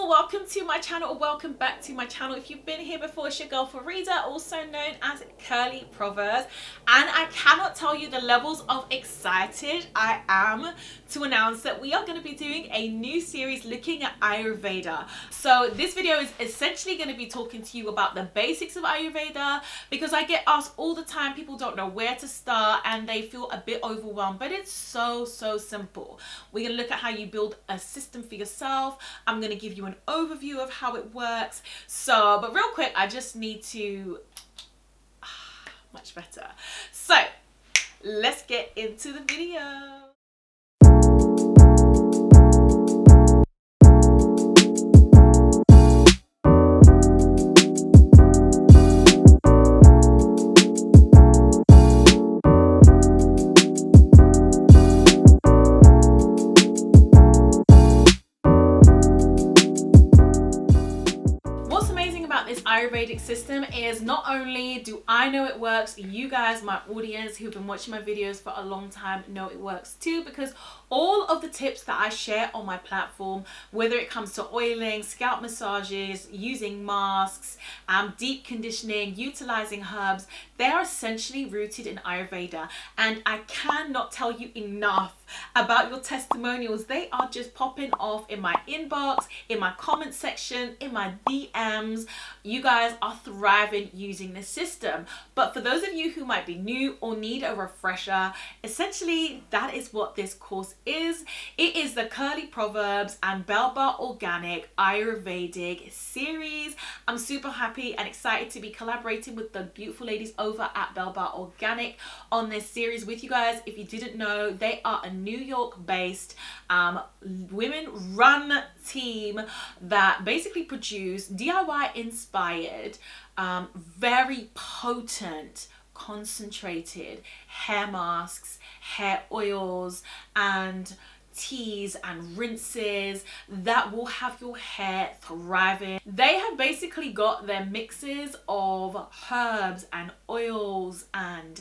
Hello, welcome to my channel, or welcome back to my channel. If you've been here before, it's your girl Farida, also known as Curly Proverbz, and I cannot tell you the levels of excited I am to announce that we are going to be doing a new series looking at Ayurveda. So this video is essentially going to be talking to you about the basics of Ayurveda, because I get asked all the time, people don't know where to start and they feel a bit overwhelmed, but it's so simple. We're going to look at how you build a system for yourself. I'm going to give you an overview of how it works. But real quick, I just need to much better. So let's get into the video. Ayurvedic system is not only do I know it works, you guys, my audience who've been watching my videos for a long time, know it works too, because all of the tips that I share on my platform, whether it comes to oiling, scalp massages, using masks, deep conditioning, utilizing herbs, they are essentially rooted in Ayurveda, and I cannot tell you enough about your testimonials. They are just popping off in my inbox, in my comment section, in my DMs. You guys are thriving using this system. But for those of you who might be new or need a refresher, essentially that is what this course is. It is the Curly Proverbz and Belle Bar Organic Ayurvedic series. I'm super happy and excited to be collaborating with the beautiful ladies over at Belle Bar Organic on this series with you guys. If you didn't know, they are a New York based women run team that basically produce DIY inspired, very potent, concentrated hair masks, hair oils, and teas and rinses that will have your hair thriving. They have basically got their mixes of herbs and oils and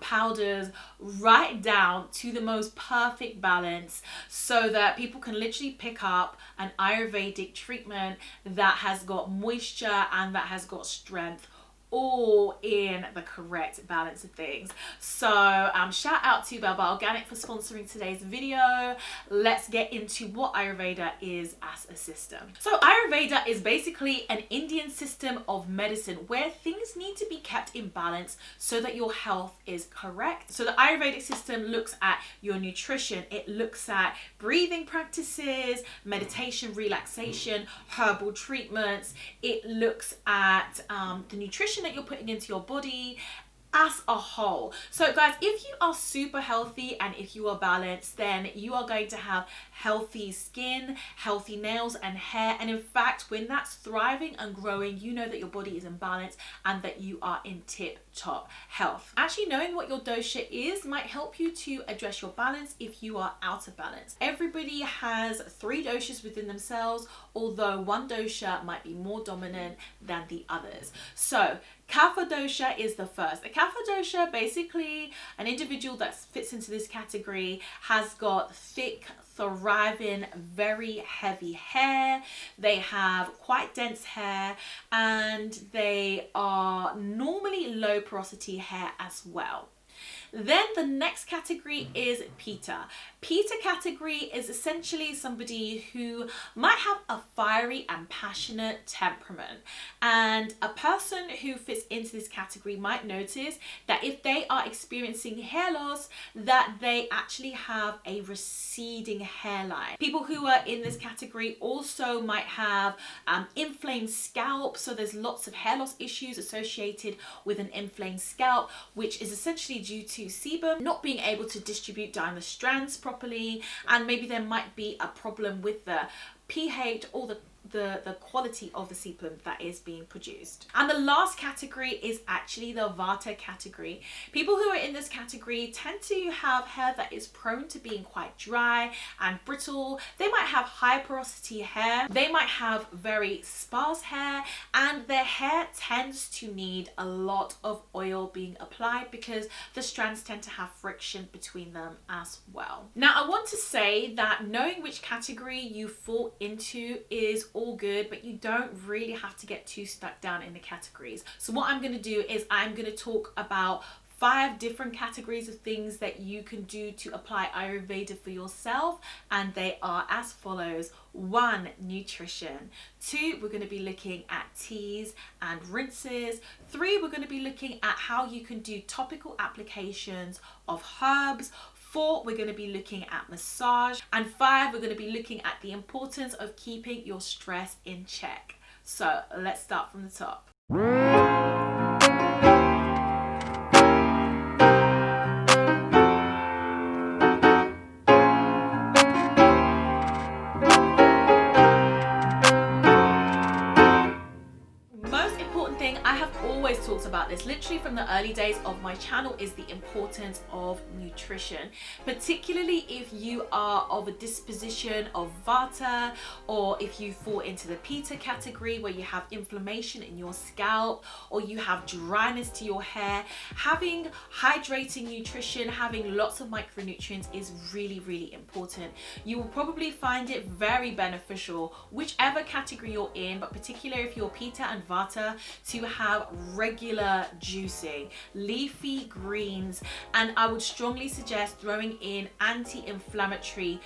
powders right down to the most perfect balance, so that people can literally pick up an Ayurvedic treatment that has got moisture and that has got strength, all in the correct balance of things. So shout out to Belle Bar Organic for sponsoring today's video. Let's get into what Ayurveda is as a system. So Ayurveda is basically an Indian system of medicine where things need to be kept in balance so that your health is correct. So the Ayurvedic system looks at your nutrition, it looks at breathing practices, meditation, relaxation, herbal treatments, it looks at the nutrition that you're putting into your body as a whole. So guys, if you are super healthy and if you are balanced, then you are going to have healthy skin, healthy nails and hair. And in fact, when that's thriving and growing, you know that your body is in balance and that you are in tip-top health. Actually knowing what your dosha is might help you to address your balance if you are out of balance. Everybody has 3 doshas within themselves, although one dosha might be more dominant than the others. So Kapha Dosha is the first. A Kapha Dosha, basically an individual that fits into this category, has got thick, thriving, very heavy hair. They have quite dense hair and they are normally low porosity hair as well. Then the next category is Pitta. Pitta category is essentially somebody who might have a fiery and passionate temperament, and a person who fits into this category might notice that if they are experiencing hair loss, that they actually have a receding hairline. People who are in this category also might have inflamed scalp, so there's lots of hair loss issues associated with an inflamed scalp, which is essentially due to sebum not being able to distribute down the strands properly, and maybe there might be a problem with the pH or the quality of the sebum that is being produced. And the last category is actually the Vata category. People who are in this category tend to have hair that is prone to being quite dry and brittle. They might have high porosity hair, they might have very sparse hair, and their hair tends to need a lot of oil being applied because the strands tend to have friction between them as well. Now I want to say that knowing which category you fall into is all good, but you don't really have to get too stuck down in the categories. So what I'm going to do is I'm going to talk about 5 different categories of things that you can do to apply Ayurveda for yourself, and they are as follows. 1, nutrition. 2, we're going to be looking at teas and rinses. 3, we're going to be looking at how you can do topical applications of herbs. 4, we're going to be looking at massage. And 5, we're going to be looking at the importance of keeping your stress in check. So let's start from the top. Talked about this literally from the early days of my channel, is the importance of nutrition, particularly if you are of a disposition of vata, or if you fall into the Pitta category where you have inflammation in your scalp, or you have dryness to your hair. Having hydrating nutrition, having lots of micronutrients is really, really important. You will probably find it very beneficial, whichever category you're in, but particularly if you're Pitta and vata, to have regular juicing, leafy greens, and I would strongly suggest throwing in anti-inflammatory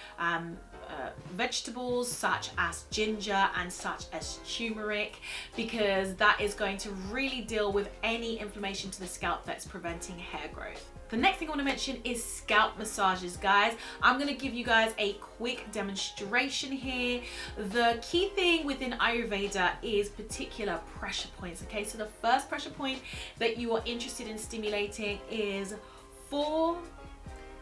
vegetables such as ginger and such as turmeric, because that is going to really deal with any inflammation to the scalp that's preventing hair growth. The next thing I want to mention is scalp massages, guys. I'm going to give you guys a quick demonstration here. The key thing within Ayurveda is particular pressure points, okay? So the first pressure point that you are interested in stimulating is 4,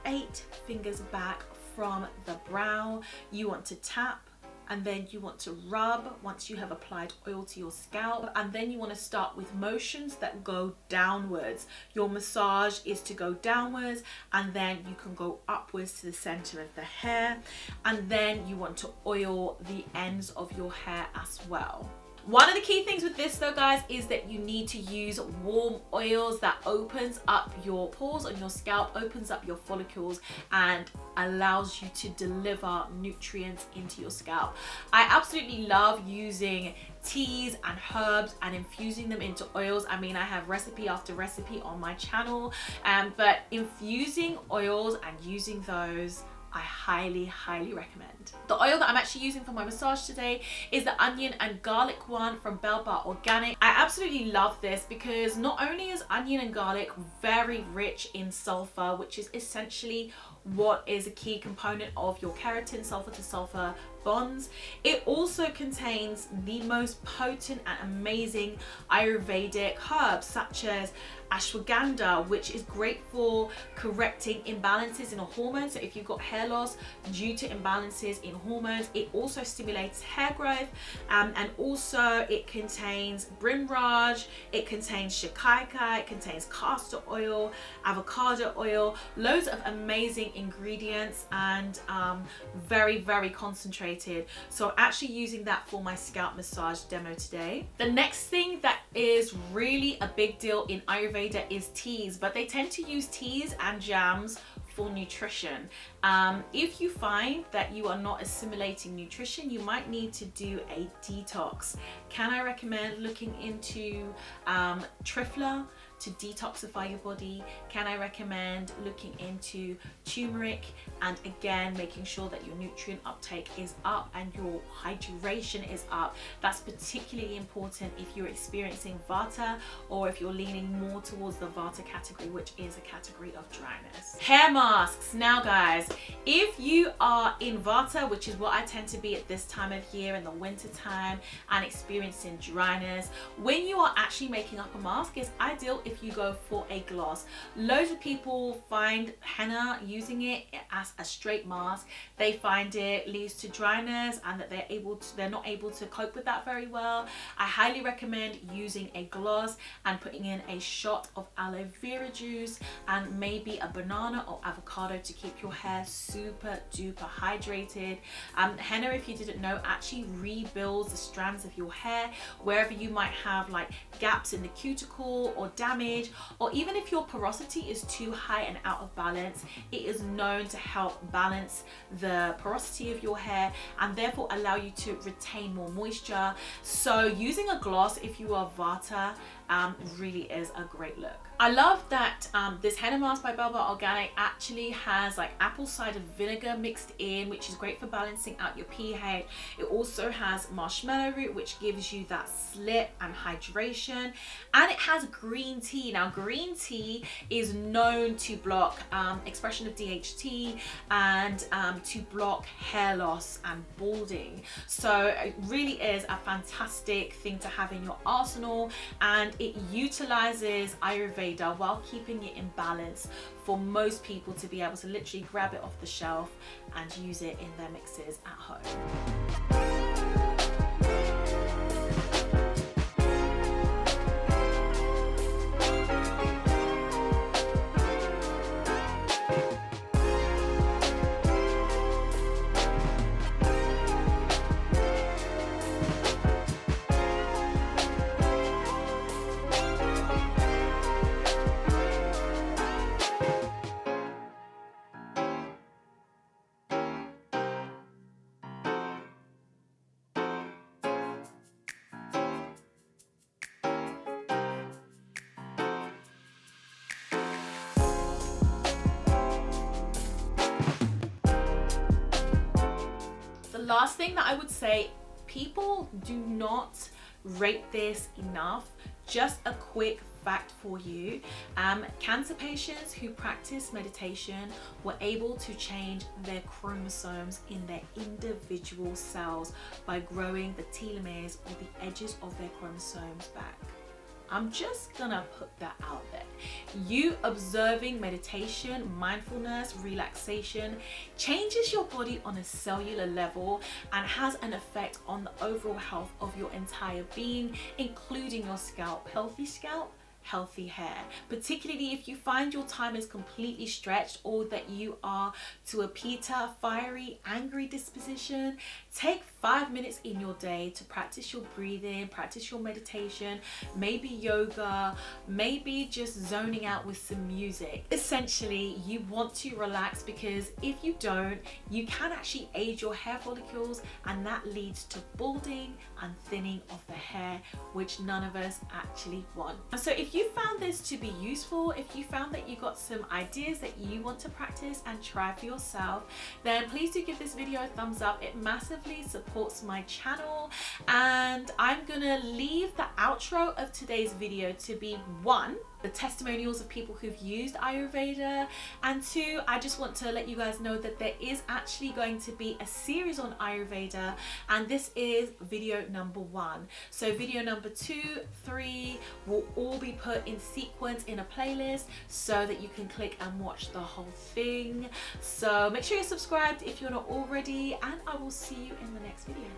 8 fingers back from the brow. You want to tap, and then you want to rub once you have applied oil to your scalp, and then you want to start with motions that go downwards. Your massage is to go downwards, and then you can go upwards to the center of the hair, and then you want to oil the ends of your hair as well. One of the key things with this though, guys, is that you need to use warm oils that opens up your pores on your scalp, opens up your follicles, and allows you to deliver nutrients into your scalp. I absolutely love using teas and herbs and infusing them into oils. I mean, I have recipe after recipe on my channel, but infusing oils and using those, I highly, highly recommend. The oil that I'm actually using for my massage today is the onion and garlic one from Belle Bar Organic. I absolutely love this because not only is onion and garlic very rich in sulfur, which is essentially what is a key component of your keratin sulfur to sulfur bonds, it also contains the most potent and amazing Ayurvedic herbs such as ashwagandha, which is great for correcting imbalances in a hormone. So if you've got hair loss due to imbalances in hormones, it also stimulates hair growth, and also it contains brimraj, it contains shikaika, it contains castor oil, avocado oil, loads of amazing ingredients, and very, very concentrated. So I'm actually using that for my scalp massage demo today. The next thing that is really a big deal in Ayurveda is teas, but they tend to use teas and jams for nutrition. If you find that you are not assimilating nutrition, you might need to do a detox. Can I recommend looking into trifla to detoxify your body? Can I recommend looking into turmeric, and again making sure that your nutrient uptake is up and your hydration is up? That's particularly important if you're experiencing vata, or if you're leaning more towards the vata category, which is a category of dryness. Hair masks. Now guys, if you are in vata, which is what I tend to be at this time of year in the winter time, and experiencing dryness, when you are actually making up a mask, it's ideal if you go for a gloss. Loads of people find henna, using it as a straight mask, they find it leads to dryness and that they're not able to cope with that very well. I highly recommend using a gloss and putting in a shot of aloe vera juice and maybe a banana or avocado to keep your hair super duper hydrated. Henna, if you didn't know, actually rebuilds the strands of your hair wherever you might have like gaps in the cuticle or damage damage, or even if your porosity is too high and out of balance, it is known to help balance the porosity of your hair and therefore allow you to retain more moisture. So using a gloss if you are Vata really is a great look. I love that this henna mask by Belle Bar Organic actually has like apple cider vinegar mixed in, which is great for balancing out your pH. It also has marshmallow root, which gives you that slip and hydration, and it has green tea. Now green tea is known to block expression of DHT and to block hair loss and balding, so it really is a fantastic thing to have in your arsenal, and it utilizes Ayurveda while keeping it in balance for most people to be able to literally grab it off the shelf and use it in their mixes at home. Last thing that I would say, people do not rate this enough. Just a quick fact for you, cancer patients who practice meditation were able to change their chromosomes in their individual cells by growing the telomeres or the edges of their chromosomes back. I'm just gonna put that out there. You observing meditation, mindfulness, relaxation changes your body on a cellular level and has an effect on the overall health of your entire being, including your scalp. Healthy scalp, healthy hair, particularly if you find your time is completely stretched or that you are to a Pitta, fiery, angry disposition. Take 5 minutes in your day to practice your breathing, practice your meditation, maybe yoga, maybe just zoning out with some music. Essentially, you want to relax, because if you don't, you can actually age your hair follicles, and that leads to balding and thinning of the hair, which none of us actually want. So if you found this to be useful, if you found that you got some ideas that you want to practice and try for yourself, then please do give this video a thumbs up. It massively supports my channel, and I'm gonna leave the outro of today's video to be 1, the testimonials of people who've used Ayurveda, and 2, I just want to let you guys know that there is actually going to be a series on Ayurveda, and this is video number 1. So video number 2, 3 will all be put in sequence in a playlist so that you can click and watch the whole thing. So make sure you're subscribed if you're not already, and I will see you in the next video.